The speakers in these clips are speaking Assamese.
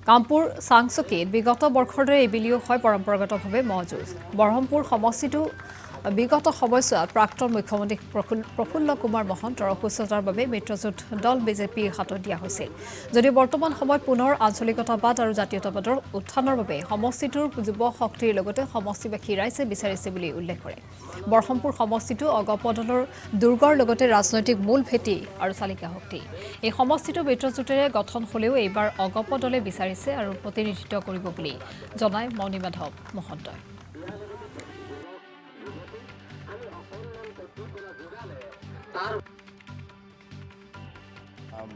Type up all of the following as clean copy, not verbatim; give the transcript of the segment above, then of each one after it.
কামপুৰ চাংচুকীত বিগত বৰ্ষৰ দৰে এইবেলিও হয় পৰম্পৰাগতভাৱে ম'হ যুঁজ। বৰহমপুৰ সমষ্টিটো বিগত সময়ছোৱাত প্ৰাক্তন মুখ্যমন্ত্ৰী প্ৰফুল্ল কুমাৰ মহন্তৰ অসুস্থতাৰ বাবে মিত্ৰজোঁট দল বিজেপিৰ হাতত দিয়া হৈছিল। যদিও বৰ্তমান সময়ত পুনৰ আঞ্চলিকতাবাদ আৰু জাতীয়তাবাদৰ উত্থানৰ বাবে সমষ্টিটোৰ যুৱ শক্তিৰ লগতে সমষ্টিবাসী ৰাইজে বিচাৰিছে বুলি উল্লেখ কৰে। বৰহমপুৰ সমষ্টিটো অগপ দলৰ দুৰ্গৰ লগতে ৰাজনৈতিক মূল ভেটি আৰু চালিকা শক্তি। এই সমষ্টিটো মিত্ৰজোঁটেৰে গঠন হ'লেও এইবাৰ অগপ দলে বিচাৰিছে আৰু প্ৰতিনিধিত্ব কৰিব বুলি জনায় মণিমাধৱ মহন্তই।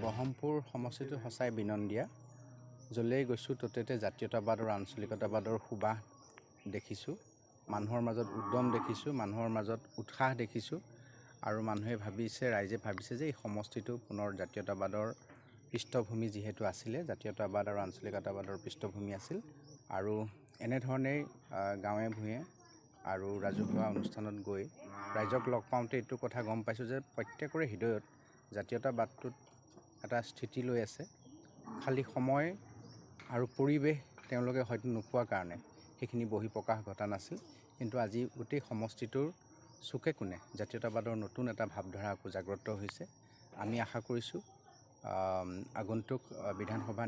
বহমপুৰ সমষ্টিটো সঁচাই বিনন্দীয়া। য'লেই গৈছোঁ ত'তে জাতীয়তাবাদ আৰু আঞ্চলিকতাবাদৰ সুবাস দেখিছোঁ। মানুহৰ মাজত উদ্যম দেখিছোঁ, মানুহৰ মাজত উৎসাহ দেখিছোঁ আৰু মানুহে ৰাইজে ভাবিছে যে এই সমষ্টিটো পুনৰ জাতীয়তাবাদৰ পৃষ্ঠভূমি যিহেতু আছিলে, জাতীয়তাবাদ আৰু আঞ্চলিকতাবাদৰ পৃষ্ঠভূমি আছিল আৰু এনেধৰণেই গাঁৱে ভূঞে আৰু ৰাজহুৱা অনুষ্ঠানত গৈ ৰাইজক লগ পাওঁতে এইটো কথা গম পাইছোঁ যে প্ৰত্যেকৰে হৃদয়ত জাতীয়তাবাদটোত এটা স্থিতি লৈ আছে। খালি সময় আৰু পৰিৱেশ তেওঁলোকে হয়তো নোপোৱা কাৰণে সেইখিনি বহিঃপ্ৰকাশ ঘটা নাছিল। কিন্তু আজি গোটেই সমষ্টিটোৰ চুকে কোণে জাতীয়তাবাদৰ নতুন এটা ভাৱধাৰা জাগ্ৰত হৈছে। আমি আশা কৰিছোঁ আগন্তুক বিধানসভা